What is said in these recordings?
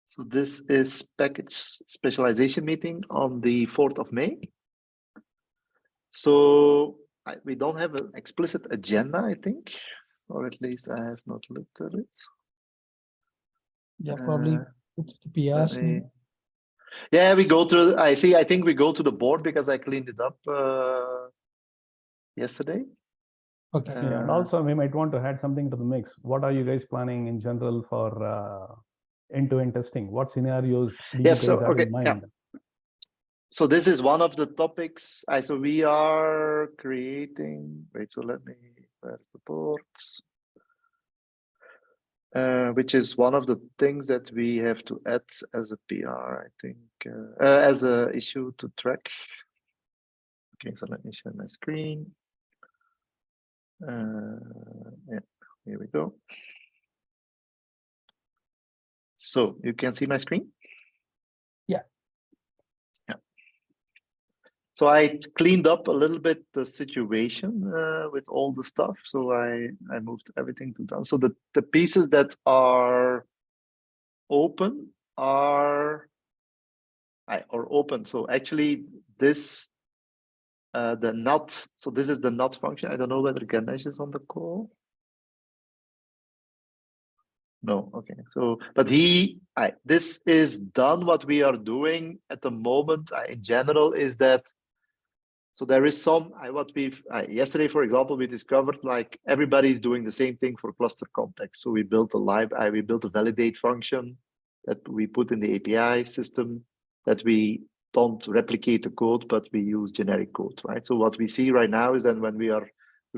So this is package specialization meeting on the 4th of May. So we don't have an explicit agenda, I think, or at least I have not looked at it. Yeah, probably put the PRs. Yeah, we go through. I think we go to the board because I cleaned it up yesterday. Okay. Yeah, and also we might want to add something to the mix. What are you guys planning in general for end-to-end testing? What scenarios do you guys have in mind? Yeah. So this is one of the topics. So we are creating. Wait. So let me. Where's the board? Which is one of the things that we have to add as a PR, I think, as a issue to track. Okay, so let me share my screen. Yeah, here we go. So you can see my screen? Yeah. Yeah. So I cleaned up a little bit the situation with all the stuff. So I moved everything to down. So the pieces that are open are open. So actually this the not, so this is the not function. I don't know whether Ganesh is on the call. No, okay. So, but this is done. What we are doing at the moment in general is that, so there is some, yesterday, for example, we discovered like everybody's doing the same thing for cluster context. So we built we built a validate function that we put in the API system that we don't replicate the code, but we use generic code, right? So what we see right now is that when we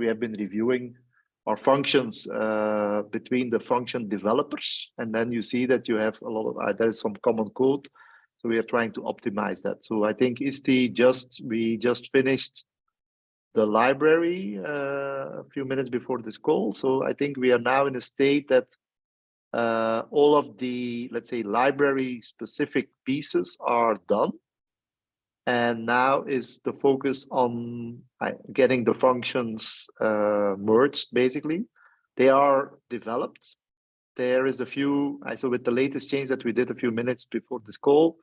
have been reviewing our functions between the function developers, and then you see that you have a lot of, there is some common code. So we are trying to optimize that. So I think we just finished the library a few minutes before this call. So I think we are now in a state that all of the, let's say, library specific pieces are done. And now is the focus on getting the functions merged, basically. They are developed. There is a few, so with the latest change that we did a few minutes before this call,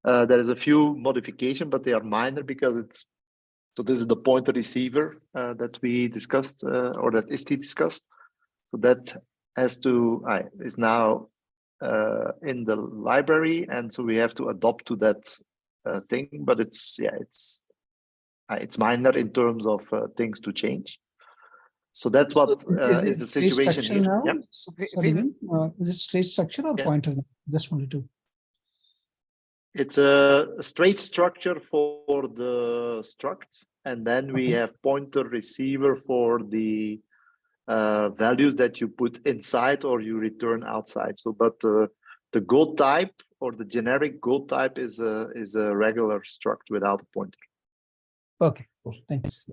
there is a few modifications, but they are minor because so this is the pointer receiver that we discussed, or that ISTI discussed. So that is now in the library, and so we have to adopt to that thing, but it's minor in terms of things to change. So that's what is the situation here. Now? Yeah. Is it straight structure or pointer? Just wanted to. It's a straight structure for the struct, and then we have pointer receiver for the values that you put inside or you return outside. So, but the Go type or the generic Go type is a regular struct without a pointer. Okay, cool. Thanks.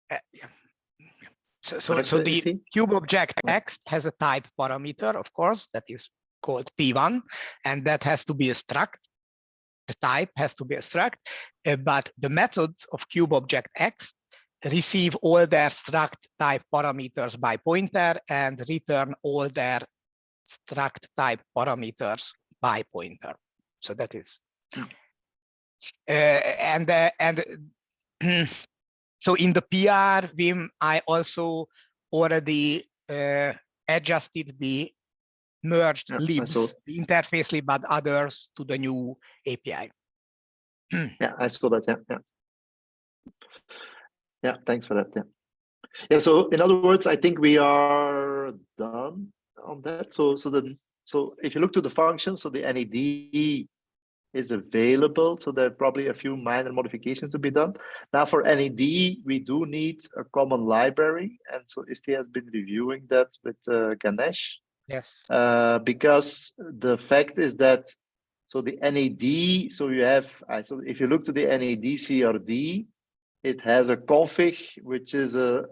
Yeah. So the cube object X has a type parameter, of course, that is called P1, and that has to be a struct. The type has to be a struct, but the methods of cube object X receive all their struct type parameters by pointer and return all their struct type parameters by pointer. So that is, so in the PR, Wim, I also already adjusted the merged libs, the interface lib, but others to the new API. Yeah, I saw that. Yeah, thanks for that. Yeah. So in other words, I think we are done on that. So if you look to the function, so the NAD is available. So there are probably a few minor modifications to be done. Now for NAD, we do need a common library, and so ISTI has been reviewing that with Ganesh. Yes. Because the fact is that, so the NAD, so you have, so if you look to the NAD CRD, it has a config, which is a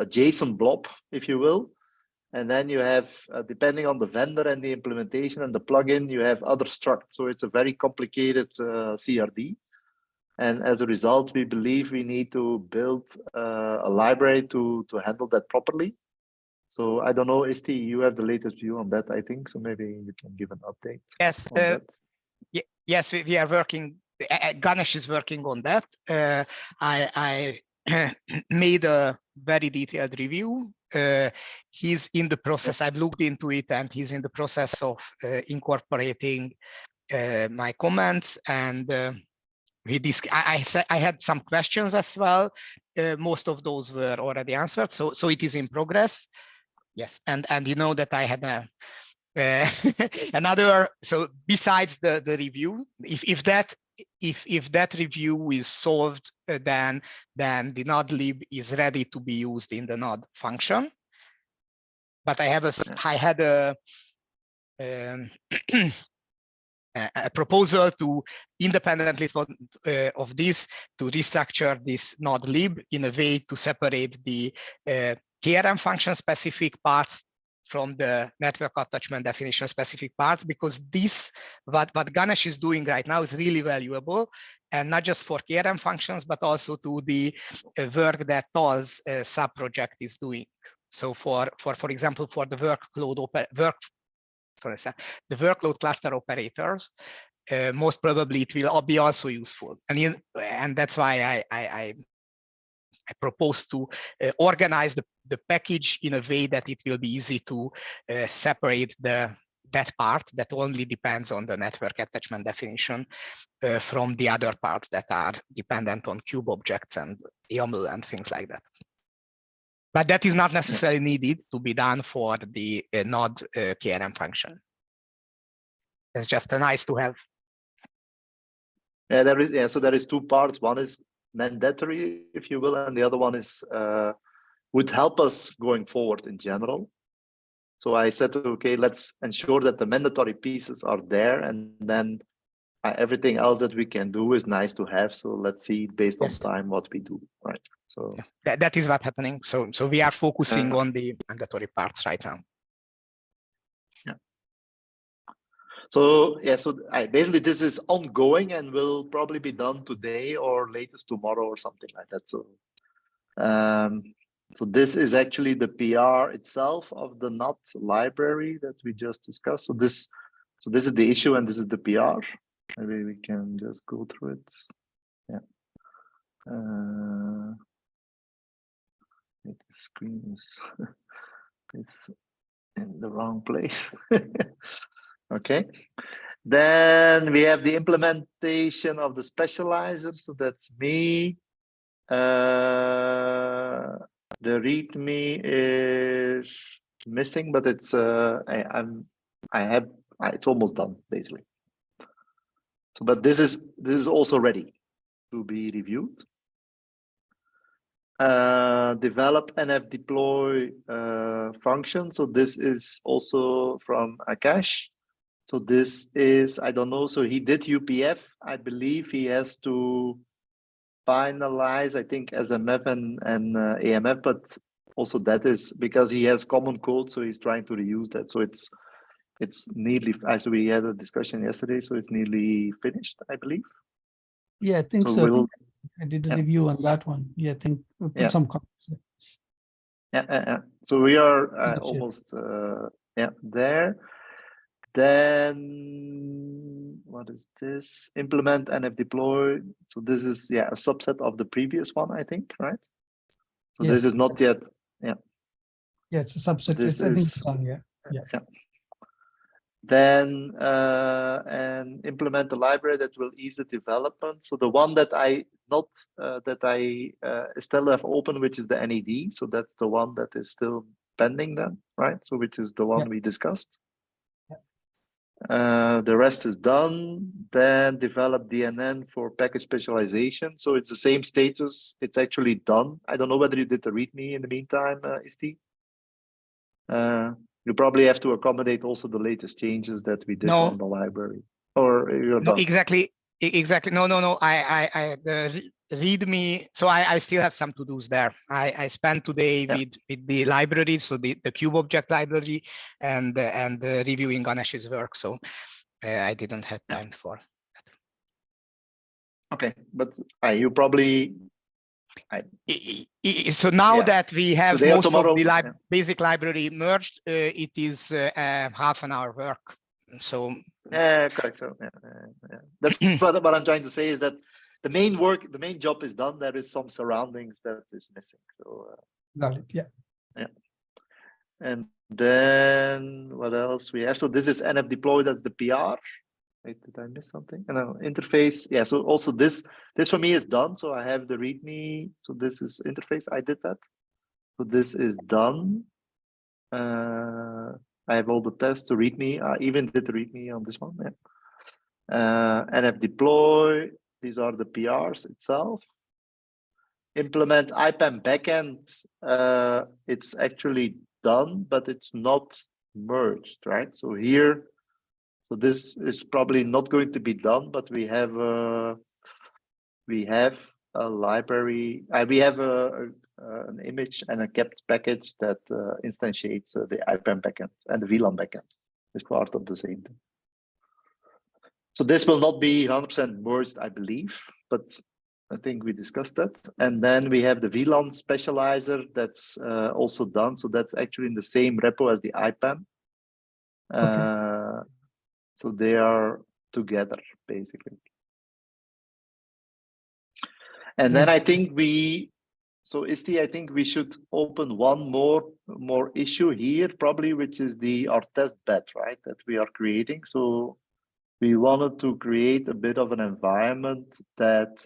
JSON blob, if you will. And then you have, depending on the vendor and the implementation and the plugin, you have other structs. So it's a very complicated CRD. And as a result, we believe we need to build a library to handle that properly. So I don't know, Isti, you have the latest view on that, I think. So maybe you can give an update. Yes, on that. yes, we are working. Ganesh is working on that. I made a very detailed review. He's in the process. I've looked into it, and he's in the process of incorporating my comments. And I had some questions as well. Most of those were already answered. So it is in progress. Yes, and you know that I had a another. So besides the review, if that review is solved, then the node_lib is ready to be used in the node function. But I had a proposal to independently of this to restructure this node_lib in a way to separate the KRM function specific parts from the network attachment definition specific parts, because this, what Ganesh is doing right now is really valuable, and not just for KRM functions, but also to the work that Tal's sub-project is doing. So for example, for the workload cluster operators, most probably it will be also useful, and that's why I propose to organize the package in a way that it will be easy to separate that part that only depends on the network attachment definition from the other parts that are dependent on cube objects and YAML and things like that. But that is not necessarily needed to be done for the node KRM function. It's just a nice to have. Yeah, there is. So there is two parts. One is mandatory, if you will, and the other one is would help us going forward in general. So I said, okay, let's ensure that the mandatory pieces are there, and then everything else that we can do is nice to have. So let's see based on time what we do, right? So that is what's happening. So we are focusing on the mandatory parts right now. Yeah. So yeah, so basically this is ongoing and will probably be done today or latest tomorrow or something like that. So so this is actually the PR itself of the NOT library that we just discussed. So this is the issue and this is the PR. Maybe we can just go through it. Yeah. The screen is it's in the wrong place. Okay. Then we have the implementation of the specializer. So that's me. The README is missing, but it's it's almost done basically. So, but this is also ready to be reviewed. Develop NF deploy function. So this is also from Akash. So this is, I don't know. So he did UPF. I believe he has to finalize, I think, SMF and AMF, but also that is because he has common code, so he's trying to reuse that. So it's nearly, as we had a discussion yesterday, so it's nearly finished, I believe. Yeah, I think so. I think I did a review on that one. Yeah, I think we put some comments. Yeah. So we are almost there. Then what is this? Implement NF deploy. So this is a subset of the previous one, I think, right? So yes. This is not yet. Yeah, it's a subset. This I think is it's done. Yeah. Then and implement the library that will ease the development. So the one that I still have open, which is the NED. So that's the one that is still pending then, right? So which is the one we discussed. The rest is done. Then develop DNN for package specialization. So it's the same status. It's actually done. I don't know whether you did the README in the meantime, Isti. You probably have to accommodate also the latest changes that we did on the library. Or you're done. Exactly. No. I the README. So I still have some to-dos there. I spent today with the library, so the cube object library, and reviewing Ganesh's work. So I didn't have time for that. Okay, but you probably So now that we have Today or most tomorrow, of the basic library merged, it is half an hour work. So correct. So that's what I'm trying to say is that the main work, the main job is done. There is some surroundings that is missing. So got it. Yeah. And then what else we have? So this is NF deploy. That's the PR. Wait, did I miss something? No, interface. Yeah. So also this for me is done. So I have the README. So this is interface. I did that. So this is done. I have all the tests to README. I even did the README on this one. Yeah. NF deploy. These are the PRs itself. Implement IPAM backend. It's actually done, but it's not merged, right? So here, so this is probably not going to be done, but we have a library. We have an image and a kept package that instantiates the IPAM backend, and the VLAN backend is part of the same thing. So this will not be 100% merged, I believe, but I think we discussed that. And then we have the VLAN specializer that's also done. So that's actually in the same repo as the IPAM. So they are together, basically. And then I think Isti, I think we should open one more issue here, probably, which is our test bed, right, that we are creating. So we wanted to create a bit of an environment that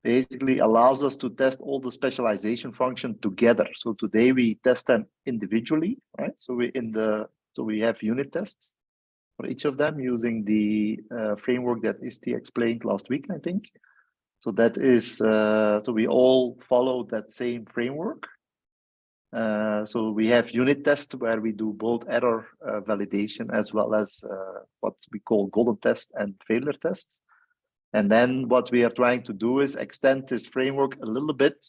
basically allows us to test all the specialization function together. So today we test them individually, right? So we have unit tests for each of them using the framework that Isti explained last week, I think. So that is so we all follow that same framework. So we have unit tests where we do both error validation as well as what we call golden test and failure tests. And then what we are trying to do is extend this framework a little bit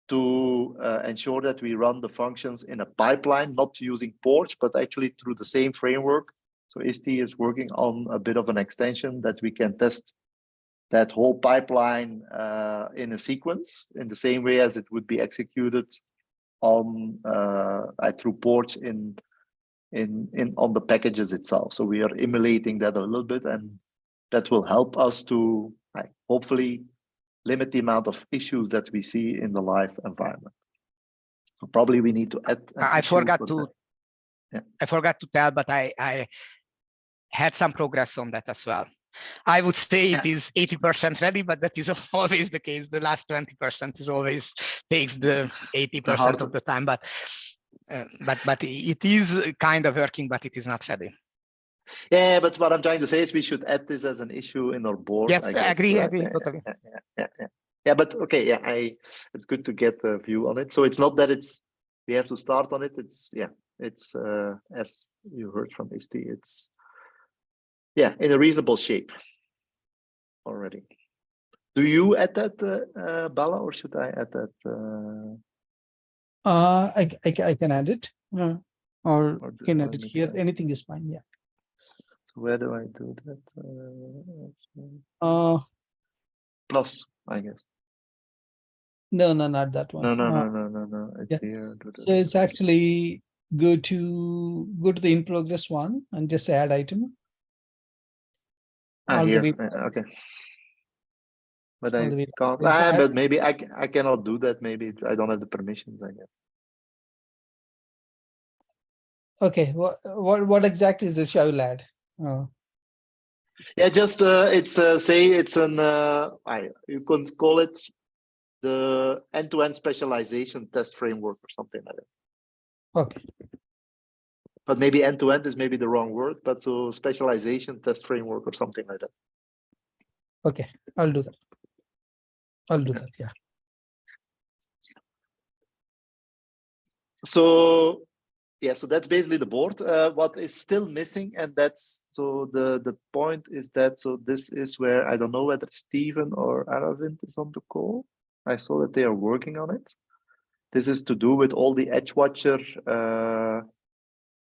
to ensure that we run the functions in a pipeline, not using Porch, but actually through the same framework. So Isti is working on a bit of an extension that we can test that whole pipeline in a sequence in the same way as it would be executed on through Porch on the packages itself. So we are emulating that a little bit, and that will help us to hopefully limit the amount of issues that we see in the live environment. So probably we need to add. I forgot to tell, but I had some progress on that as well. I would say it is 80% ready, but that is always the case. The last 20% is always takes the 80% of the time. But it is kind of working, but it is not ready. Yeah, but what I'm trying to say is we should add this as an issue in our board. Yes, I agree. Totally. Yeah, but okay, yeah, it's good to get a view on it. So it's not that we have to start on it. It's as you heard from Isti, it's in a reasonable shape already. Do you add that, Bala, or should I add that? I can add it, or can add it here. Anything is fine. Yeah. Where do I do that? Plus, I guess. No, not that one. No. It's here. So it's actually go to the in progress one and just add item. Here. Okay. But I can't. But maybe I cannot do that. Maybe I don't have the permissions, I guess. Okay. What exactly is this I will add? Yeah, just it's say it's an you can call it the end-to-end specialization test framework or something like that. Okay. But maybe end-to-end is maybe the wrong word, but so specialization test framework or something like that. Okay, I'll do that. Yeah. So so that's basically the board. What is still missing, and that's so the point is that this is where I don't know whether Steven or Aravind is on the call. I saw that they are working on it. This is to do with all the EdgeWatcher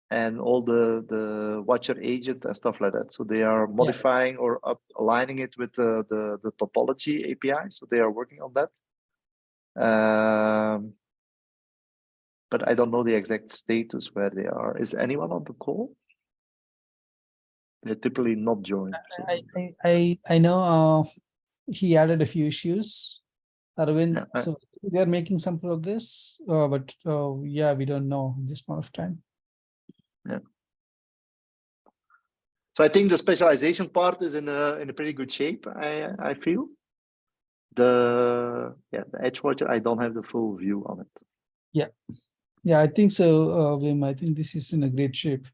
and all the watcher agent and stuff like that. So they are modifying or aligning it with the topology API. So they are working on that. But I don't know the exact status where they are. Is anyone on the call? They're typically not joined. So. I know he added a few issues, Arvind. Yeah, so they're making some progress, but yeah, we don't know at this point of time. Yeah. So I think the specialization part is in a pretty good shape. I feel the edge watcher. I don't have the full view on it. Yeah, I think so, Wim. I think this is in a great shape.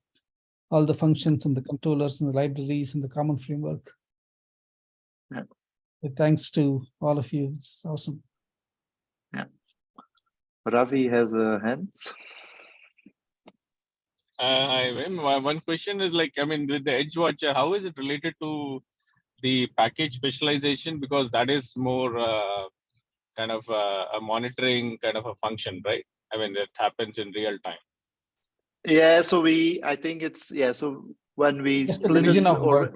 All the functions and the controllers and the libraries and the common framework. Yeah. Thanks to all of you. It's awesome. Yeah. Ravi has a hand. One question is like, I mean, with the Edge Watcher, how is it related to the package specialization? Because that is more kind of a monitoring kind of a function, right? I mean, it happens in real time. Yeah, so I think it's, so when we Just a split division it, of work,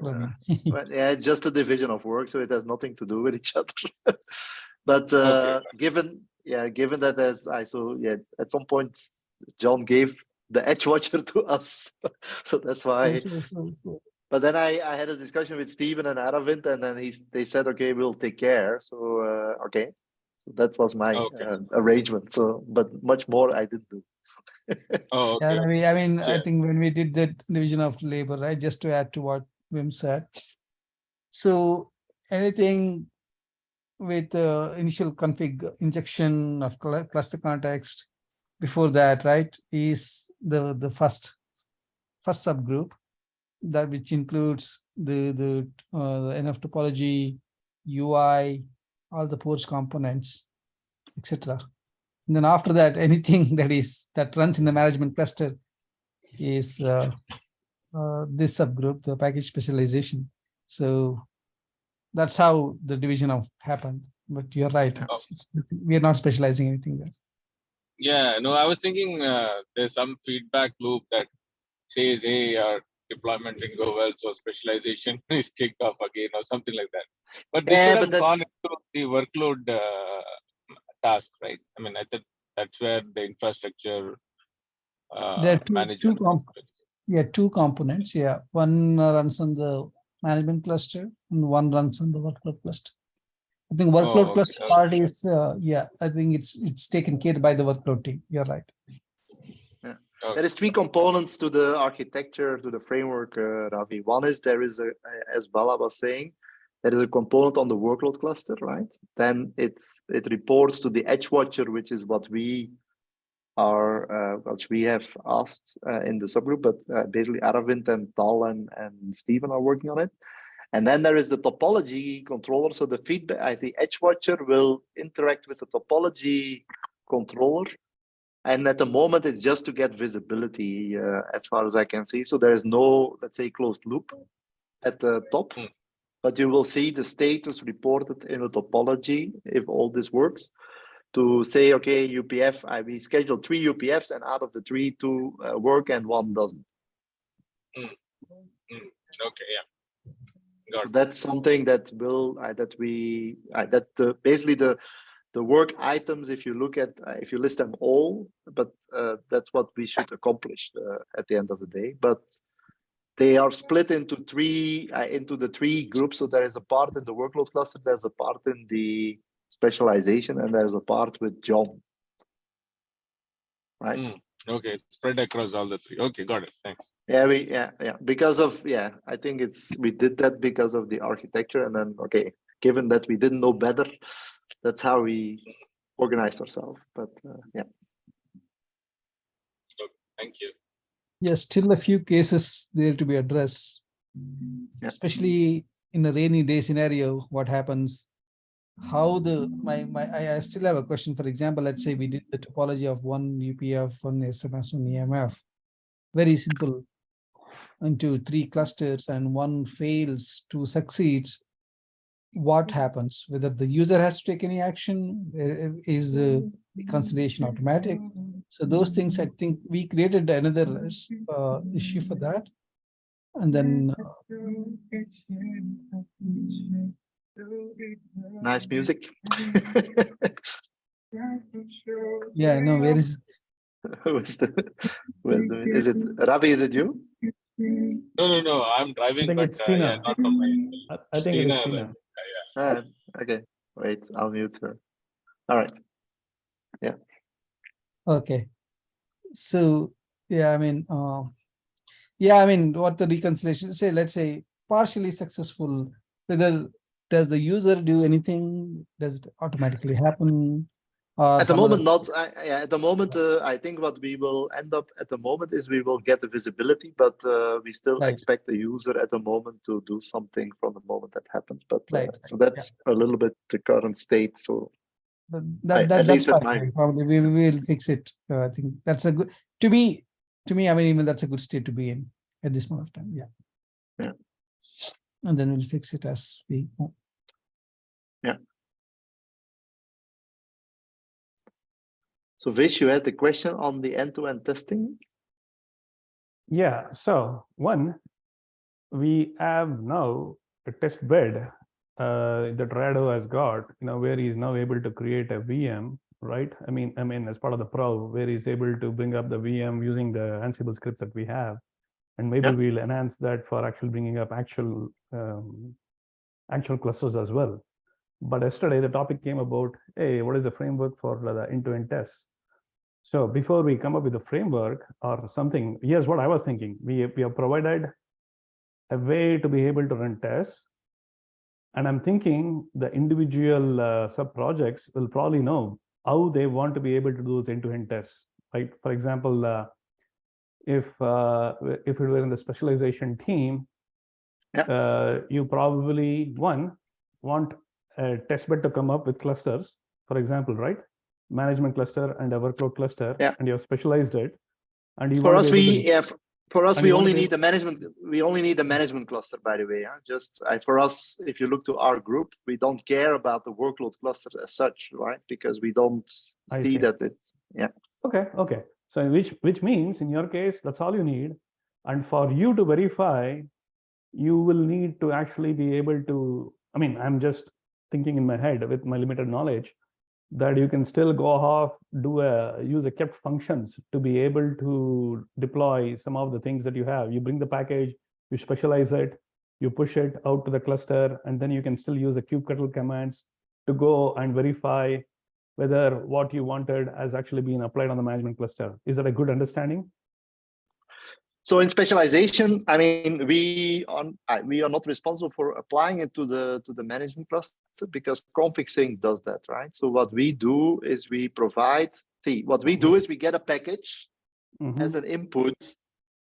it's just a division of work, so it has nothing to do with each other. But given that at some point John gave the Edge Watcher to us, so that's why. But then I had a discussion with Steven and Aravind, and then they said, okay, we'll take care. So okay, so that was my arrangement. So, but much more I didn't do. I mean, I think when we did that division of labor, right, just to add to what Wim said. So anything with initial config injection of cluster context before that, right, is the first subgroup, that which includes the NF topology, UI, all the ports components, etc. And then after that, anything that runs in the management cluster is this subgroup, the package specialization. So that's how the division happened. But you're right, we are not specializing anything there. Yeah, no, I was thinking there's some feedback loop that says, hey, our deployment didn't go well, so specialization is kicked off again or something like that. But this should have gone into the workload task, right? I mean, I think that's where the infrastructure there are management. two components. Yeah, one runs on the management cluster and one runs on the workload cluster. I think workload cluster part is I think it's taken care by the workload team. You're right. Yeah. There is three components to the architecture, to the framework, Ravi. One is as Bala was saying, there is a component on the workload cluster, right? Then it reports to the Edge Watcher, which is what we have asked in the subgroup, but basically Aravind and Tal and Steven are working on it. And then there is the topology controller. So the feedback, the Edge Watcher will interact with the topology controller. And at the moment, it's just to get visibility as far as I can see. So there is no, let's say, closed loop at the top, but you will see the status reported in the topology if all this works. To say, okay, UPF, we scheduled 3 UPFs, and out of the 3, 2 work and 1 doesn't. Okay, yeah. So that's something that will basically the work items, if you look at if you list them all, but that's what we should accomplish at the end of the day. But they are split into the 3 groups. So there is a part in the workload cluster, there's a part in the specialization, and there's a part with John. Right. Okay, spread across all the 3. Okay, got it. Thanks. Yeah, because of I think we did that because of the architecture, and then given that we didn't know better, that's how we organized ourselves. But yeah. Okay, thank you. Yes, still a few cases there to be addressed, especially in a rainy day scenario. What happens? How I still have a question. For example, let's say we did the topology of 1 UPF, 1 SMS, 1 EMF. Very simple, into 3 clusters, and 1 fails, 2 succeeds. What happens? Whether the user has to take any action? Is the reconciliation automatic. So those things, I think we created another issue for that. And then nice music. yeah, no, where is is it Ravi? Is it you? No. I'm driving, but it's Tina. yeah, not from my. I think it is Tina. Okay, wait, I'll mute her. All right. Yeah. okay. So yeah, I mean, what the reconciliation say? Let's say partially successful. Whether does the user do anything? Does it automatically happen? At the moment, not. At the moment, I think what we will end up at the moment is we will get the visibility, but we still expect the user at the moment to do something from the moment that happens. But so that's a little bit the current state. So that's fine. Probably we will fix it. I think that's a good to me. I mean, even that's a good state to be in at this moment of time. Yeah. And then we'll fix it as we move. Yeah. So Vish, you had the question on the end-to-end testing? Yeah, so one, we have now a test bed that Rado has got, where he's now able to create a VM, right? I mean, as part of the Pro, where he's able to bring up the VM using the Ansible scripts that we have. And maybe we'll enhance that for actually bringing up actual clusters as well. But yesterday, the topic came about, hey, what is the framework for the end-to-end tests? So before we come up with a framework or something, here's what I was thinking. We have provided a way to be able to run tests. And I'm thinking the individual sub-projects will probably know how they want to be able to do those end-to-end tests. Right? For example, if it were in the specialization team, you probably, want a test bed to come up with clusters, for example, right? Management cluster and a workload cluster, and you have specialized it. And you for us, we only need the management. We only need the management cluster, by the way. Just for us, if you look to our group, we don't care about the workload cluster as such, right? Because we don't see that it's Okay. So which means in your case, that's all you need. And for you to verify, you will need to actually be able to. I mean, I'm just thinking in my head with my limited knowledge, that you can still go off, use a kept functions to be able to deploy some of the things that you have. You bring the package, you specialize it, you push it out to the cluster, and then you can still use the kubectl commands to go and verify whether what you wanted has actually been applied on the management cluster. Is that a good understanding? So in specialization, I mean, we are not responsible for applying it to the management cluster because config sync does that, right? So what we do is we provide. What we do is we get a package as an input,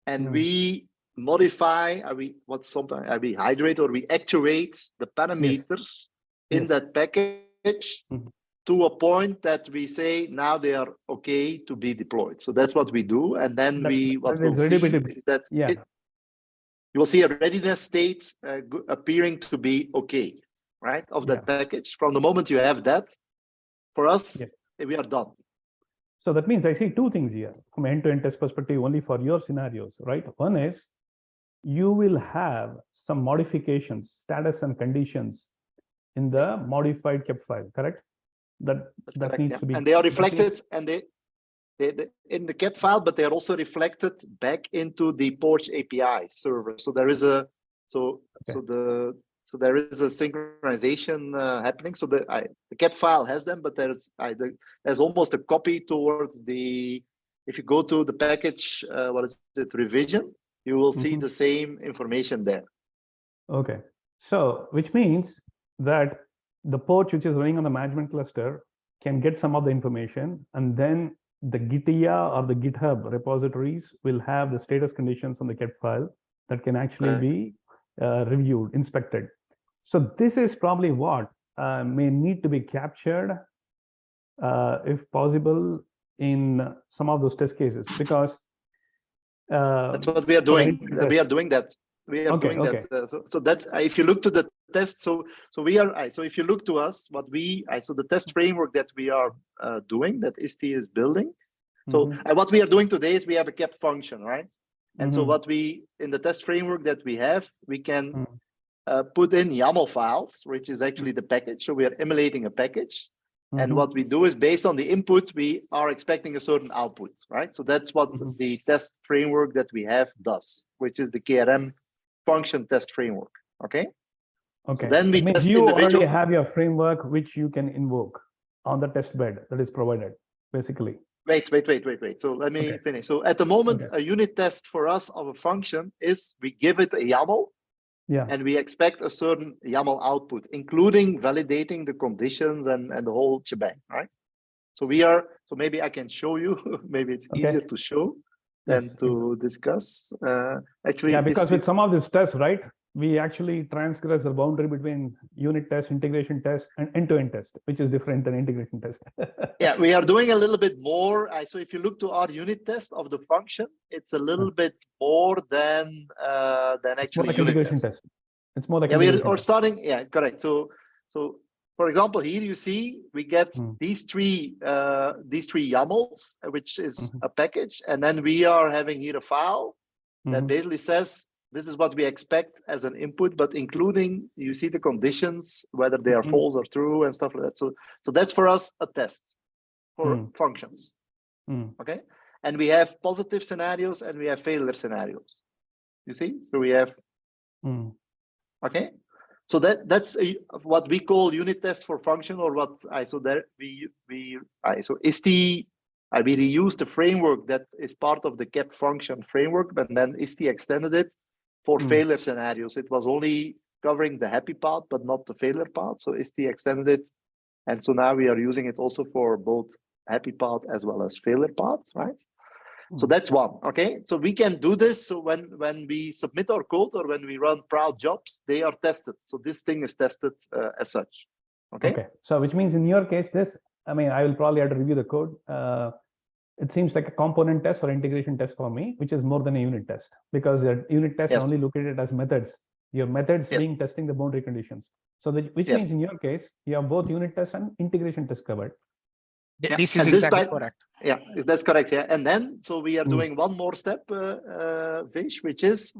and we modify. We hydrate or we actuate the parameters in that package. To a point that we say now they are okay to be deployed. So that's what we do, and then you will see a readiness state appearing to be okay, right, of that package. From the moment you have that, for us, we are done. So that means I see two things here from end-to-end test perspective, only for your scenarios, right? One is you will have some modifications, status and conditions in the modified kept file, correct? That needs to be, and they are reflected, and they in the kept file, but they are also reflected back into the Porch API server. So there is a there is a synchronization happening. So the kept file has them, but there's almost a copy towards the. If you go to the package, what is it, revision, you will see the same information there. Okay, so which means that the Porch which is running on the management cluster can get some of the information, and then the Gitia or the GitHub repositories will have the status conditions on the kept file that can actually be reviewed, inspected. So this is probably what may need to be captured, if possible, in some of those test cases, because that's what we are doing. We are doing that. We are doing that. So that's if you look to the test. So we are. So if you look to us, what we so the test framework that we are doing, that ISTI is building. So what we are doing today is we have a kept function, right? And so what we in the test framework that we have, we can put in YAML files, which is actually the package. So we are emulating a package. And what we do is based on the input, we are expecting a certain output, right? So that's what the test framework that we have does, which is the KRM function test framework. Okay. Okay. So then we test you individual. already have your framework which you can invoke on the test bed that is provided, basically. Wait. So let me finish. So at the moment, a unit test for us of a function is we give it a YAML. Yeah. And we expect a certain YAML output, including validating the conditions and the whole shebang, right? So we are, so maybe I can show you, maybe it's easier to show than to discuss. Actually, yeah, because with some of these tests, right, we actually transgress the boundary between unit test, integration test, and end-to-end test, which is different than integration test. Yeah, we are doing a little bit more. So if you look to our unit test of the function, it's a little bit more than actually like unit integration test. It's more like we're starting. Yeah, correct. So for example, here you see we get these three YAMLs, which is a package, and then we are having here a file that basically says this is what we expect as an input, but including, you see the conditions, whether they are false or true and stuff like that. So that's for us a test for functions. Okay. And we have positive scenarios and we have failure scenarios. You see? So we have, okay. So that's what we call unit test for function, or what so there so ISTI, we reused the framework that is part of the kept function framework, but then ISTI extended it for failure scenarios. It was only covering the happy part, but not the failure part. So ISTI extended it. And so now we are using it also for both happy part as well as failure parts, right? So that's one, okay? So we can do this. So when we submit our code or when we run proud jobs, they are tested. So this thing is tested as such, okay? Okay, so which means in your case, I mean, I will probably have to review the code. It seems like a component test or integration test for me, which is more than a unit test, because a unit test only look at it as methods. Your methods being testing the boundary conditions. So which means in your case, you have both unit tests and integration tests covered. Yeah. This is exactly correct. Yeah, that's correct. Yeah, and then so we are doing one more step, Vish, which is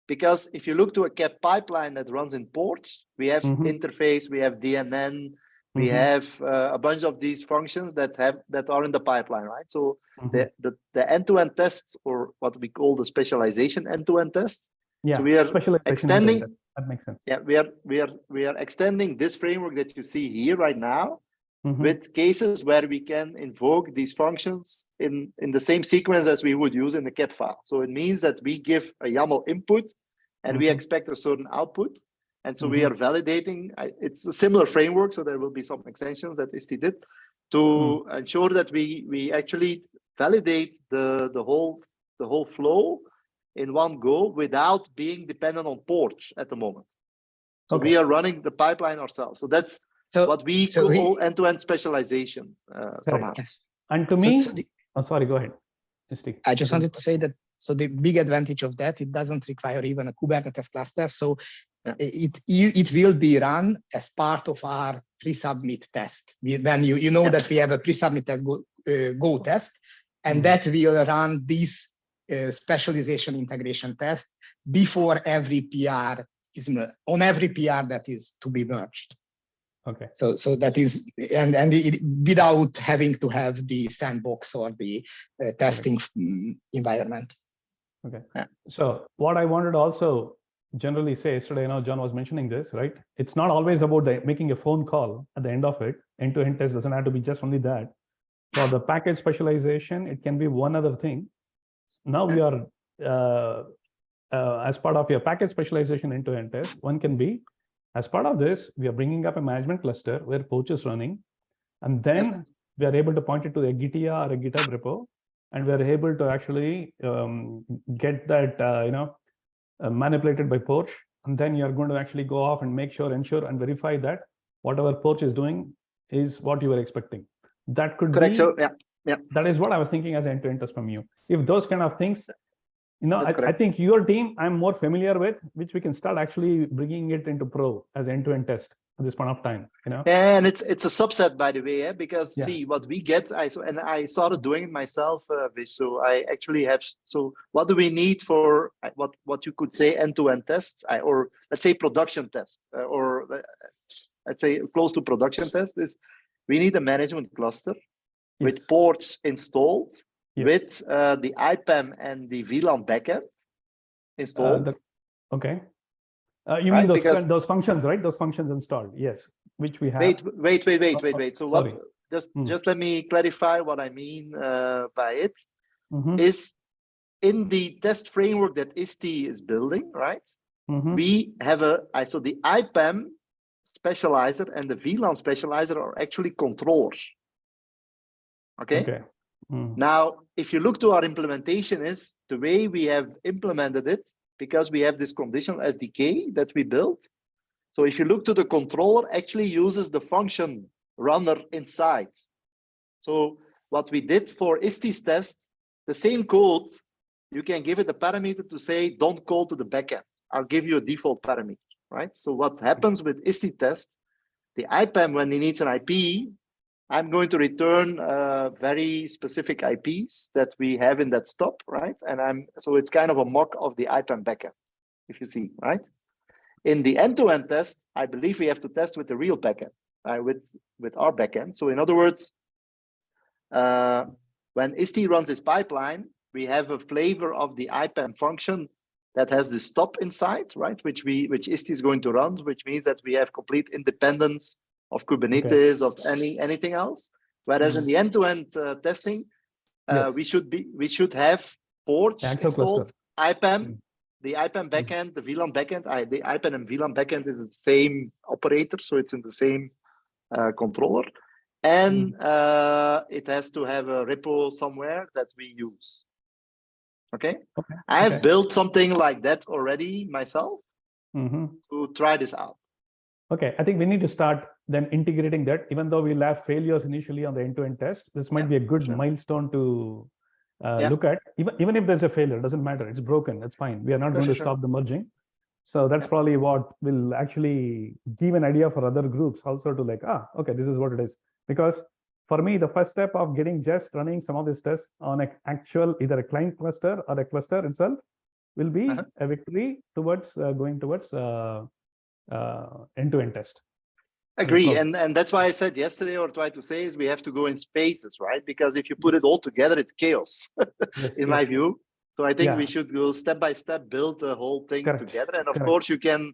because if you look to a kept pipeline that runs in ports, we have interface, we have DNN, we have a bunch of these functions that are in the pipeline, right? So the end-to-end tests, or what we call the specialization end-to-end tests. Yeah, so we are extending. That makes sense. Yeah, we are extending this framework that you see here right now. With cases where we can invoke these functions in the same sequence as we would use in the kept file. So it means that we give a YAML input and we expect a certain output. And so we are validating, it's a similar framework, so there will be some extensions that ISTI did to ensure that we actually validate the whole flow in one go without being dependent on ports at the moment. So we are running the pipeline ourselves. So that's what we call end-to-end specialization somehow. Yes. And to me, sorry, go ahead. I just wanted to say that, so the big advantage of that, it doesn't require even a Kubernetes cluster. So it will be run as part of our pre-submit test. When you know that we have a pre-submit test go test, and that will run this specialization integration test before every PR is on every PR that is to be merged. Okay. So that is, and without having to have the sandbox or the testing environment. Okay. So what I wanted to also generally say yesterday, John was mentioning this, right? It's not always about making a phone call at the end of it. End-to-end test doesn't have to be just only that. For the package specialization, it can be one other thing. Now we are, as part of your package specialization end-to-end test, one can be, as part of this, we are bringing up a management cluster where Poach is running, and then we are able to point it to a Gitia or a GitHub repo, and we are able to actually get that manipulated by Poach, and then you are going to actually go off and ensure and verify that whatever Poach is doing is what you were expecting. That could be. So, that is what I was thinking as an end-to-end test from you. If those kind of things I think your team I'm more familiar with, which we can start actually bringing it into pro as end-to-end test at this point of time. And it's a subset, by the way, because see what we get. I started doing it myself, so I actually have. So what do we need for what you could say end-to-end tests, or let's say production tests, or let's say close to production test is we need a management cluster with ports installed. With the IPAM and the VLAN backend installed. Okay. You mean those functions, right? Those functions installed, yes, which we have. Wait. So what? Just let me clarify what I mean by it. Is in the test framework that ISTI is building, right? We have so the IPAM specializer and the VLAN specializer are actually controllers. Okay. Now, if you look to our implementation, is the way we have implemented it, because we have this conditional SDK that we built. So if you look to the controller, actually uses the function runner inside. So what we did for ISTI's test, the same code, you can give it a parameter to say, don't call to the backend. I'll give you a default parameter, right? So what happens with ISTI test, the IPAM, when it needs an IP, I'm going to return very specific IPs that we have in that stop, right? And so it's kind of a mock of the IPAM backend, if you see, right? In the end-to-end test, I believe we have to test with the real backend, with our backend. So in other words, when ISTI runs its pipeline, we have a flavor of the IPAM function that has the stop inside, right? Which ISTI is going to run, which means that we have complete independence of Kubernetes, of anything else. Whereas in the end-to-end testing, we should have ports installed, IPAM, the IPAM backend, the VLAN backend. The IPAM and VLAN backend is the same operator, so it's in the same controller, and it has to have a repo somewhere that we use. Okay. I have built something like that already myself to try this out. Okay, I think we need to start then integrating that. Even though we'll have failures initially on the end-to-end test, this might be a good milestone to look at. Even if there's a failure, it doesn't matter. It's broken. That's fine. We are not going to stop the merging. So that's probably what will actually give an idea for other groups also to like, okay, this is what it is. Because for me, the first step of getting just running some of these tests on an actual either a client cluster or a cluster itself will be a victory towards going towards end-to-end test. Agree, and that's why I said yesterday, or tried to say, is we have to go in spaces, right? Because if you put it all together, it's chaos, in my view. So I think we should go step by step, build the whole thing together. And of course, you can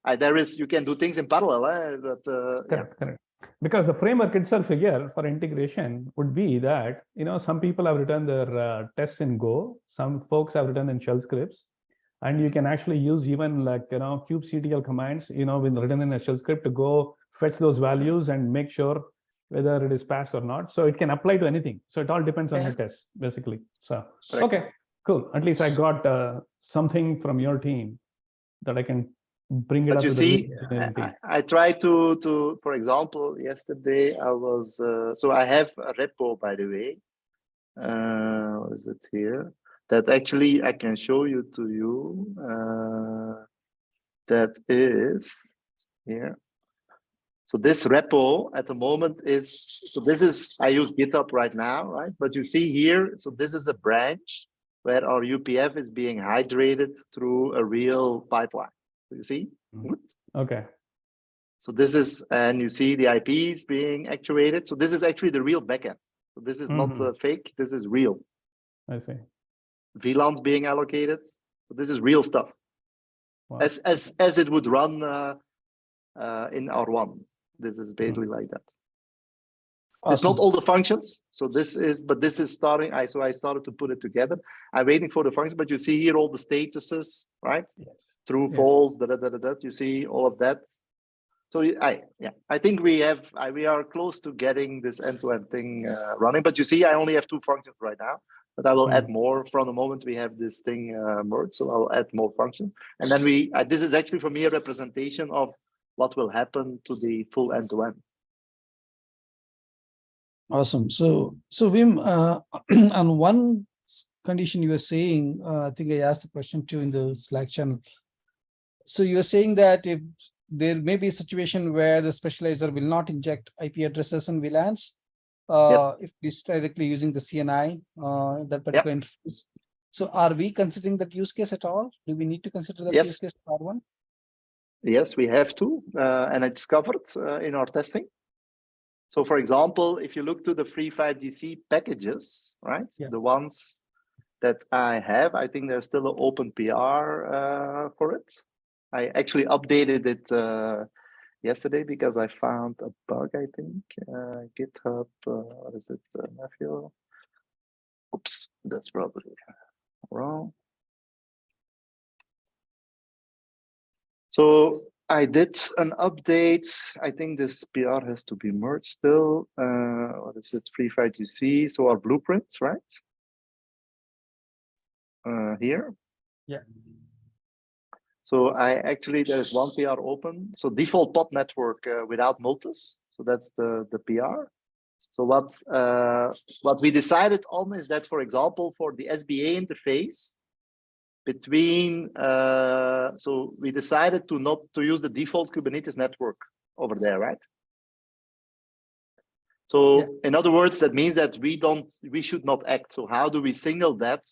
you can do things in parallel, but correct. Because the framework itself here for integration would be that some people have written their tests in Go, some folks have written in shell scripts. And you can actually use even like kubectl commands, when written in a shell script to go fetch those values and make sure whether it is passed or not. So it can apply to anything. So it all depends on your test, basically. So okay, cool. At least I got something from your team that I can bring it up. But you see, I tried to, for example, yesterday I was so I have a repo, by the way. What is it here? That actually I can show you to you. That is here. So this repo at the moment is, so this is, I use GitHub right now, right? But you see here, so this is a branch where our UPF is being hydrated through a real pipeline. You see? Okay. So this is, and you see the IPs being actuated. So this is actually the real backend. So this is not fake, this is real. I see. VLANs being allocated. So this is real stuff. Wow. As it would run in R1. This is basically like that. Awesome. It's not all the functions. So this is, but this is starting. So I started to put it together. I'm waiting for the functions, but you see here all the statuses, right? Yes. True, false, you see all of that. So I think we are close to getting this end-to-end thing running. But you see, I only have 2 functions right now. But I will add more from the moment we have this thing merged. So I'll add more functions. And then this is actually for me a representation of what will happen to the full end-to-end. Awesome. So Wim, on one condition you were saying, I think I asked the question too in the Slack channel. So you're saying that if there may be a situation where the specializer will not inject IP addresses and VLANs, if it's directly using the CNI, that particular interface. So are we considering that use case at all? Do we need to consider that use case for R1? Yes, we have to, and it's covered in our testing. So for example, if you look to the free 5GC packages, right? The ones that I have, I think there's still an open PR for it. I actually updated it yesterday because I found a bug, I think. GitHub, what is it, Matthew? Oops, that's probably wrong. So I did an update. I think this PR has to be merged still. What is it, free 5GC? So our blueprints, right? Here. Yeah. So there's one PR open. So default pod network without multis. So that's the PR. So what we decided on is that, for example, for the SBA interface between, so we decided to not to use the default Kubernetes network over there, right? So in other words, that means that we should not act. So how do we signal that?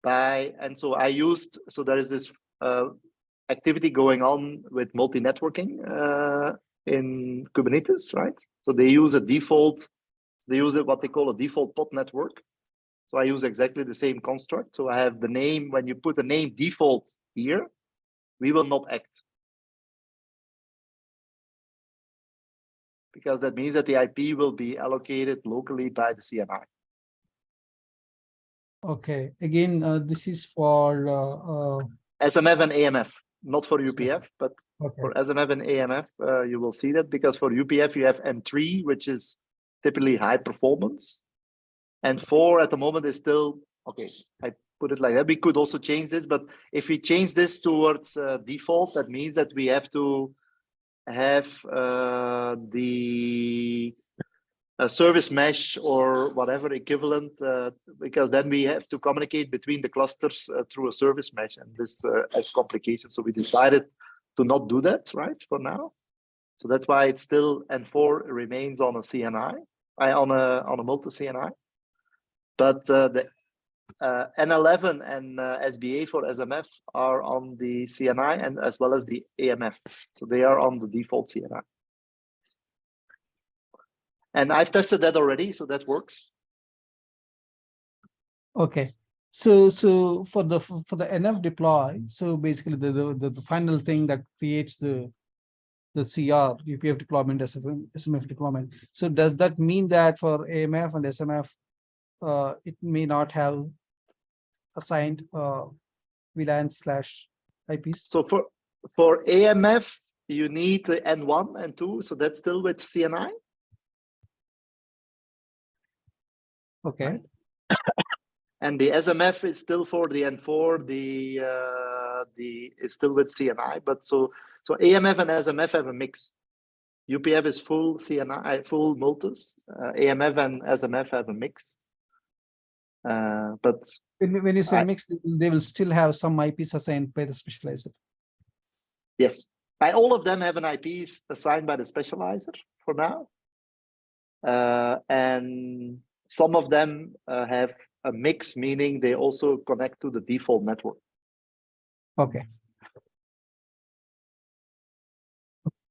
And so so there is this activity going on with multi-networking in Kubernetes, right? So they use what they call a default pod network. So I use exactly the same construct. So I have the name, when you put the name default here, we will not act. Because that means that the IP will be allocated locally by the CNI. Okay, again, this is for SMF and AMF, not for UPF, but for SMF and AMF, you will see that, because for UPF you have N3, which is typically high performance, and 4 at the moment is still okay. I put it like that. We could also change this, but if we change this towards default, that means that we have to have a service mesh or whatever equivalent, because then we have to communicate between the clusters through a service mesh, and this adds complications. So we decided to not do that, right, for now. So that's why it's still N4 remains on a CNI, on a multi-CNI. But the N11 and SBA for SMF are on the CNI, and as well as the AMF. So they are on the default CNI. And I've tested that already, so that works. Okay. So for the NF deploy, so basically the final thing that creates the CR, UPF deployment, SMF deployment. So does that mean that for AMF and SMF, it may not have assigned VLAN/IPs? So for AMF, you need the N1 and 2, so that's still with CNI. Okay. Right? And the SMF is still for the N4. Is still with CNI, but so AMF and SMF have a mix. UPF is full CNI, full multis. AMF and SMF have a mix. But when you say mix, they will still have some IPs assigned by the specializer. Yes, all of them have an IP assigned by the specializer for now, and some of them have a mix, meaning they also connect to the default network. Okay.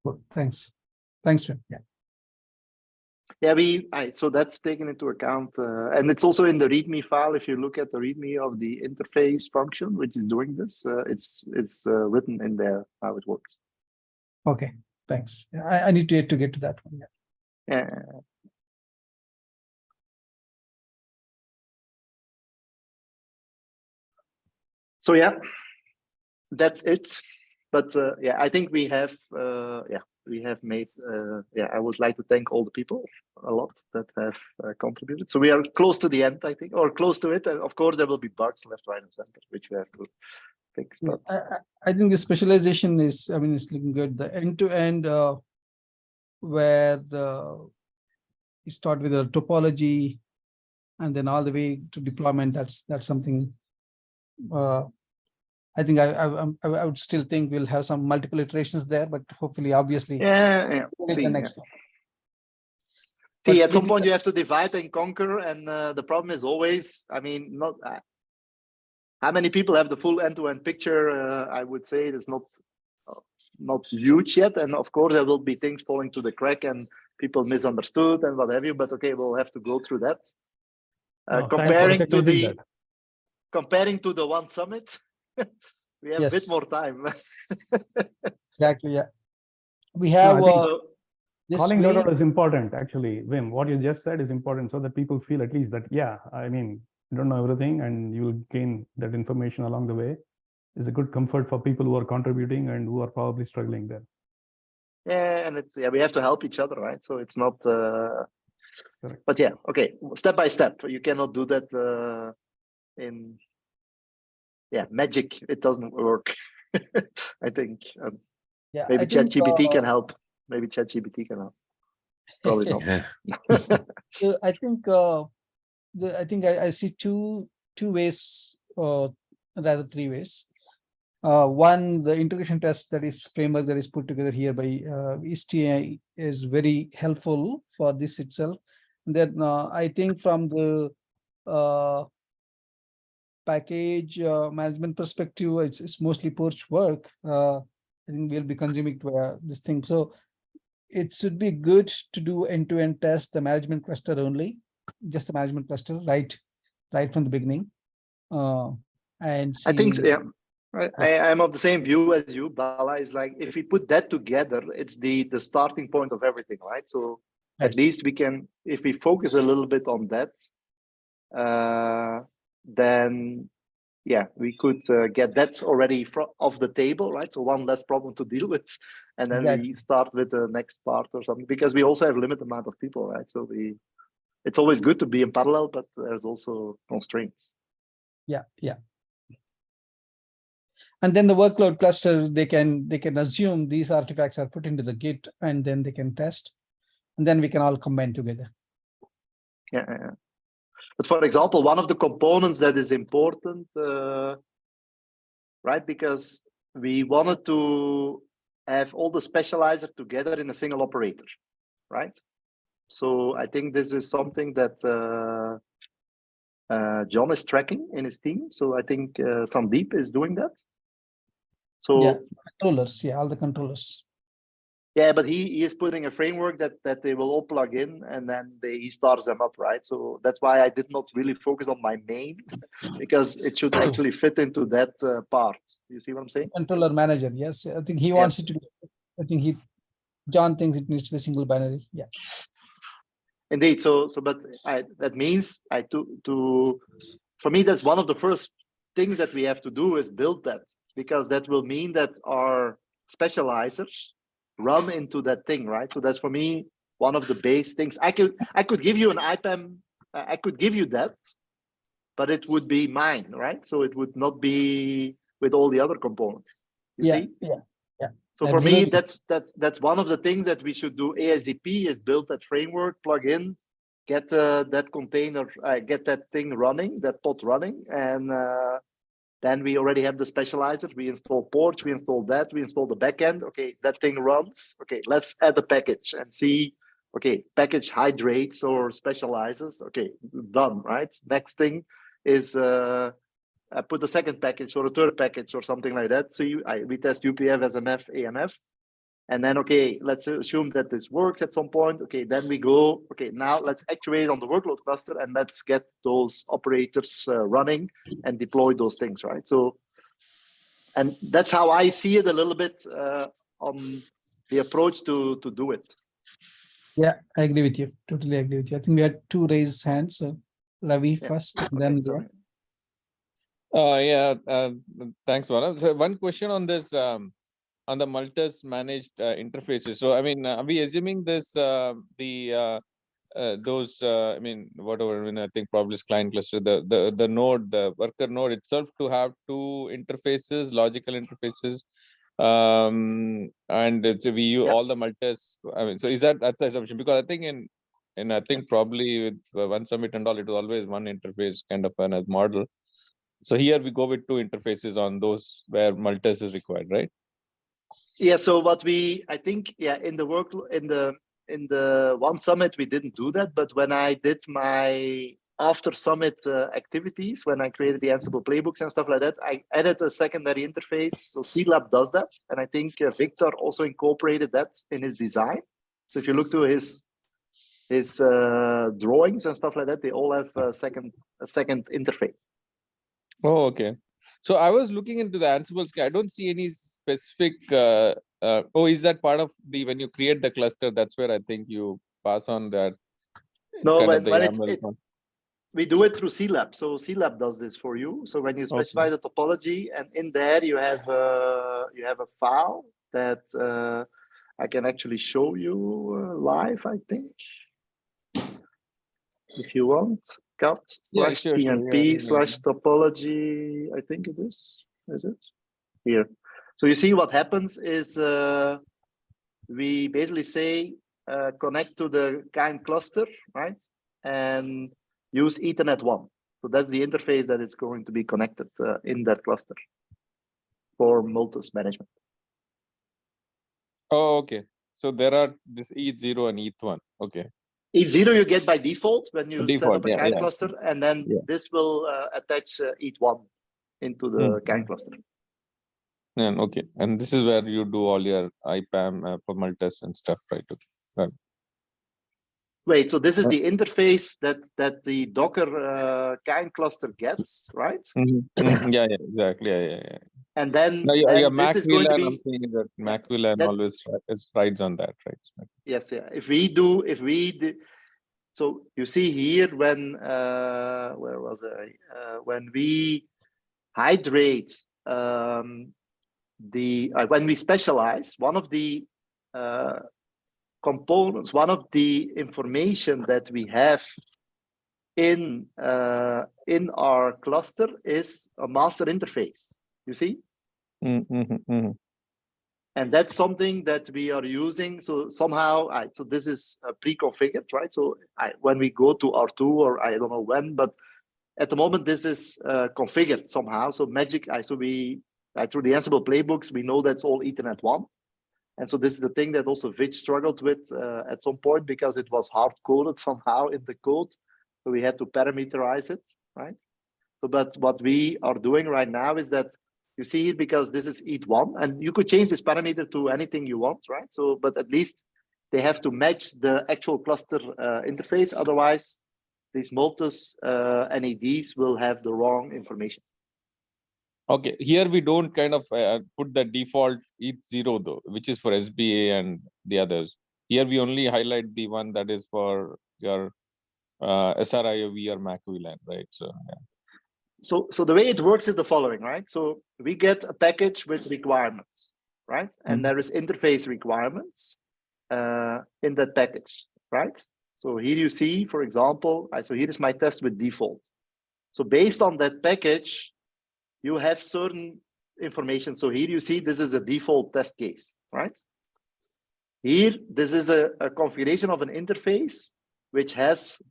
Well, thanks, Jim. Yeah. Yeah, so that's taken into account, and it's also in the README file. If you look at the README of the interface function, which is doing this, it's written in there how it works. Okay, thanks. I need to get to that one. Yeah. So yeah, that's it. But yeah, I think we have made. I would like to thank all the people a lot that have contributed. So we are close to the end, I think, or close to it. And of course, there will be bugs left, right, and center, which we have to fix. But I think the specialization is, it's looking good. The end-to-end, where you start with a topology, and then all the way to deployment. That's something. I think I would still think we'll have some multiple iterations there, but hopefully, obviously, See, the next one. See, But at some point you have to divide and conquer, and the problem is always, I mean, not how many people have the full end-to-end picture. I would say it's not huge yet, and of course there will be things falling to the crack and people misunderstood and what have you. But okay, we'll have to go through that. Comparing to the one summit, we have a bit more time. Exactly. Yeah, we have. Calling out is important, actually, Wim. What you just said is important, so that people feel at least that, yeah, I mean, you don't know everything, and you'll gain that information along the way. Is a good comfort for people who are contributing and who are probably struggling there. Yeah, and it's we have to help each other, right? So it's not. Correct. But yeah, okay, step by step. You cannot do that in magic. It doesn't work. I think. Maybe ChatGPT can help. Maybe ChatGPT can help. Probably not. So I think I see two ways, or rather three ways. One, the integration test, that is framework that is put together here by STI, is very helpful for this itself. And then I think from the package management perspective, it's mostly porch work. I think we'll be consuming this thing. So it should be good to do end-to-end test, the management cluster only, just the management cluster, right from the beginning. And see, I think, yeah, I'm of the same view as you, Bala. Is like, if we put that together, it's the starting point of everything, right? So at least we can, if we focus a little bit on that, then yeah, we could get that already off the table, right? So one less problem to deal with, and then we start with the next part or something, because we also have a limited amount of people, right? So it's always good to be in parallel, but there's also constraints. Yeah. And then the workload cluster, they can assume these artifacts are put into the Git, and then they can test, and then we can all combine together. Yeah. But for example, one of the components that is important, right? Because we wanted to have all the specializers together in a single operator, right? So I think this is something that John is tracking in his team. So I think Sandeep is doing that. So yeah, controllers, all the controllers. Yeah, but he is putting a framework that they will all plug in, and then he starts them up, right? So that's why I did not really focus on my main, because it should actually fit into that part. You see what I'm saying? Controller manager, yes. I think he wants it to be, I think John thinks it needs to be single binary. Yeah. Indeed. But that means for me, that's one of the first things that we have to do is build that, because that will mean that our specializers run into that thing, right? So that's for me one of the base things. I could give you an IPAM, I could give you that, but it would be mine, right? So it would not be with all the other components. You see? Yeah. So for me, that's one of the things that we should do. ASAP is build that framework, plug in, get that container, get that thing running, that pod running, and then we already have the specializers. We install Porch, we install that, we install the backend. Okay, that thing runs. Okay, let's add a package and see. Okay, package hydrates or specializes. Okay, done, right? Next thing is put a second package or a third package or something like that. So we test UPF, SMF, AMF. And then, okay, let's assume that this works at some point. Okay, then we go, okay, now let's actuate on the workload cluster and let's get those operators running and deploy those things, right? So, and that's how I see it a little bit on the approach to do it. Yeah, I agree with you. Totally agree with you. I think we had two raised hands. So Ravi first, then Thanks, Vara. So one question on this, on the Multus managed interfaces. So I mean, are we assuming this those I mean, whatever, I mean, I think probably client cluster, the node, the worker node itself to have two interfaces, logical interfaces, and we use all the Multus. I mean, so that's the assumption, because I think in and I think probably with one summit and all, it was always one interface kind of an model. So here we go with two interfaces on those where Maltese is required, right? Yeah. So what I think, in the work in the one summit we didn't do that, but when I did my after summit activities, when I created the Ansible playbooks and stuff like that, I added a secondary interface. So CLab does that, and I think Victor also incorporated that in his design. So if you look to his drawings and stuff like that, they all have a second interface. Oh, okay. So I was looking into the Ansible scale. I don't see any specific. Is that part of the when you create the cluster? That's where I think you pass on that. No, we do it through CLab. So CLab does this for you. So when you specify the topology, and in there you have a file that I can actually show you live, I think, if you want. Cut / TMP / topology, I think it is. Is it? Here. So you see what happens is we basically say connect to the kind cluster, right? And use Ethernet 1. So that's the interface that is going to be connected in that cluster for Maltese management. Oh, okay. So there are this ETH0 and ETH1. Okay. ETH0 you get by default when you set up a kind cluster, and then this will attach ETH1 into the kind cluster. And okay, and this is where you do all your IPAM for Maltese and stuff, right? Okay. Wait, so this is the interface that the Docker kind cluster gets, right? Yeah, exactly. Yeah. And then, Mac VLAN, I'm saying that Mac VLAN always rides on that, right? Yes, yeah. If we do, so you see here when where was I? When we hydrate when we specialize, one of the components, one of the information that we have in our cluster is a master interface. You see? And that's something that we are using. So somehow, so this is pre-configured, right? So when we go to R2, or I don't know when, but at the moment this is configured somehow. So magic, so we through the Ansible playbooks, we know that's all Ethernet 1. And so this is the thing that also Vich struggled with at some point, because it was hard-coded somehow in the code. So we had to parameterize it, right? So, but what we are doing right now is that you see it, because this is ETH1, and you could change this parameter to anything you want, right? So, but at least they have to match the actual cluster interface. Otherwise, these Maltese NADs will have the wrong information. Okay, here we don't kind of put the default ETH0 though, which is for SBA and the others. Here we only highlight the one that is for your SRIOV or Mac VLAN, right? So yeah. So the way it works is the following, right? So we get a package with requirements, right? And there is interface requirements in that package, right? So here you see, for example, so here is my test with default. So based on that package, you have certain information. So here you see this is a default test case, right? Here, this is a configuration of an interface which has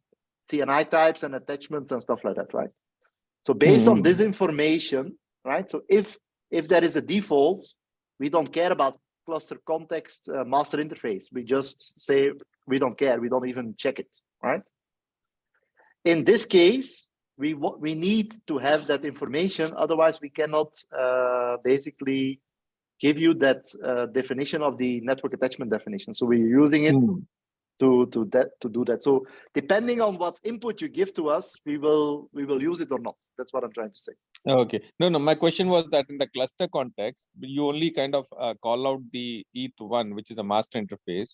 CNI types and attachments and stuff like that, right? So based on this information, right? So if there is a default, we don't care about cluster context master interface. We just say we don't care. We don't even check it, right? In this case, we need to have that information. Otherwise, we cannot basically give you that definition of the network attachment definition. So we're using it to do that. So depending on what input you give to us, we will use it or not. That's what I'm trying to say. Okay. No. My question was that in the cluster context, you only kind of call out the ETH1, which is a master interface.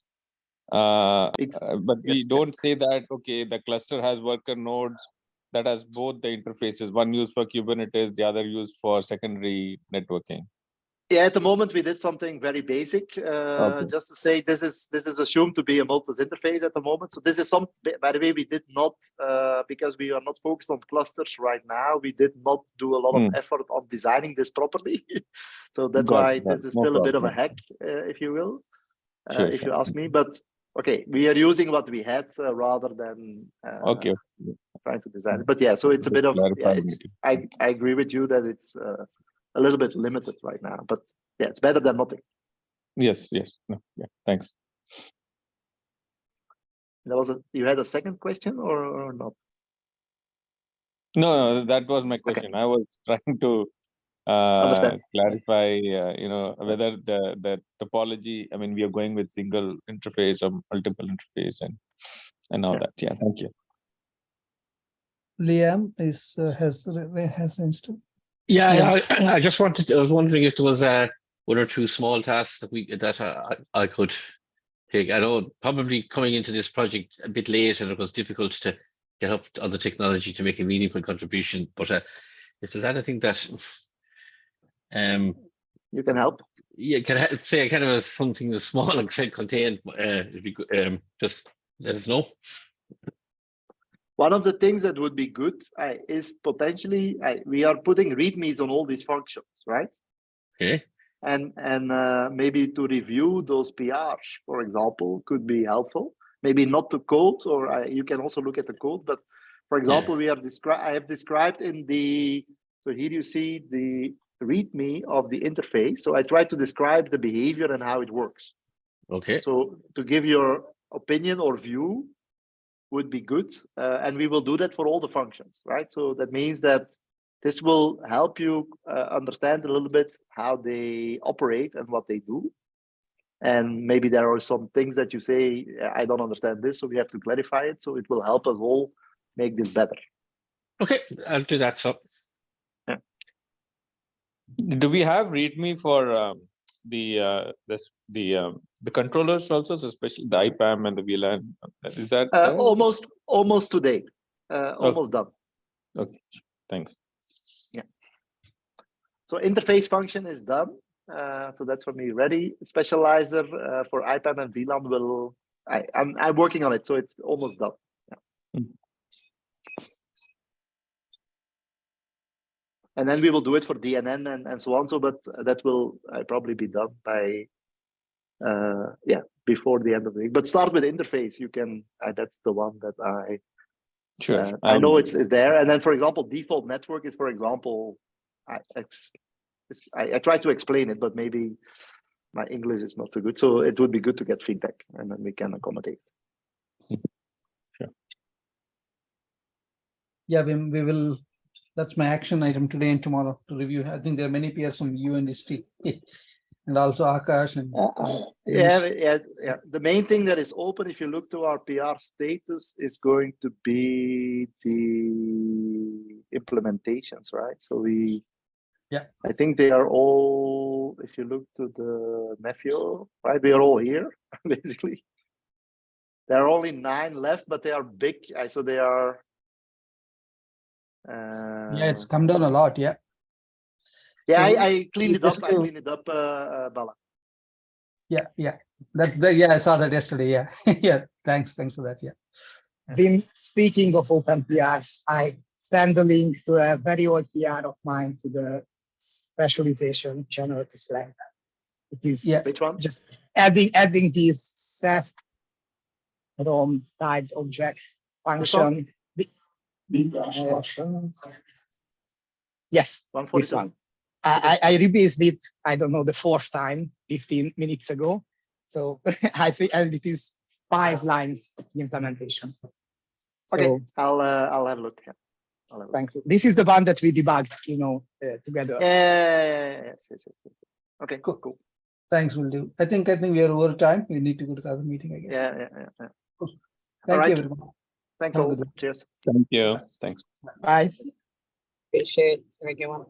But we don't say that, okay, the cluster has worker nodes that has both the interfaces, one used for Kubernetes, the other used for secondary networking. Yeah, at the moment we did something very basic, just to say this is assumed to be a Maltese interface at the moment. So this is some, by the way, we did not, because we are not focused on clusters right now, we did not do a lot of effort on designing this properly. So that's why this is still a bit of a hack, if you will, if you ask me. But okay, we are using what we had rather than Okay. trying to design it. But yeah, so it's a bit of, yeah, it's, I agree with you that it's a little bit limited right now, but yeah, it's better than nothing. Yes, yes. No, yeah, thanks. There was you had a second question or not? No, that was my question. I was trying to Understand. clarify, whether the topology, I mean, we are going with single interface or multiple interface and all that. Yeah, thank you. Liam has installed. Yeah, I just wanted. I was wondering if there was one or two small tasks that I could take. I know probably coming into this project a bit late, and it was difficult to get up on the technology to make a meaningful contribution. But if there's anything that you can help. Yeah, can I say kind of something that's small and contained? If you just let us know. One of the things that would be good is potentially we are putting readmes on all these functions, right? Okay. And maybe to review those PRs, for example, could be helpful. Maybe not to code, or you can also look at the code. But for example, I have described in the, so here you see the README of the interface. So I try to describe the behavior and how it works. Okay. So to give your opinion or view would be good. And we will do that for all the functions, right? So that means that this will help you understand a little bit how they operate and what they do. And maybe there are some things that you say, I don't understand this, so we have to clarify it. So it will help us all make this better. Okay, I'll do that. So, yeah. Do we have README for the controllers also, so especially the IPAM and the VLAN? Is that almost today? Almost done. Okay, thanks. Yeah. So interface function is done. So that's for me ready. Specializer for IPAM and VLAN will. I'm working on it, so it's almost done. Yeah. And then we will do it for DNN and so on. So, but that will probably be done by before the end of the week. But start with interface. You can. That's the one that I. Sure. I know it's there. And then, for example, default network is, for example, I try to explain it, but maybe my English is not so good. So it would be good to get feedback, and then we can accommodate. Sure. Yeah, we will. That's my action item today and tomorrow to review. I think there are many peers from UNST and also Akash. And yeah. The main thing that is open, if you look to our PR status, is going to be the implementations, right? So we. Yeah, I think they are all, if you look to the nephew, right, we are all here, basically. There are only 9 left, but they are big. So they are. Yeah, it's come down a lot. Yeah. Yeah, so I cleaned it up. I cleaned it up, Bala. Yeah. Yeah, I saw that yesterday. Yeah. Yeah. Thanks for that. Yeah. Been speaking of open PRs, I send the link to a very old PR of mine to the specialization channel to Slack. It is Which one? Just adding these set ROM type object function. Yes, this one. I rebased it, I don't know, the 4th time 15 minutes ago. So I think it is 5 lines implementation. Okay, so, I'll have a look. Yeah. Thank you. This is the one that we debugged, together. Yes. Okay, cool. Thanks, will do. I think we are over time. We need to go to the other meeting, I guess. Yeah. Cool. Thank you, everyone. Thanks Have a all. good one. Cheers. Thank you. Thanks. Bye. Appreciate everyone.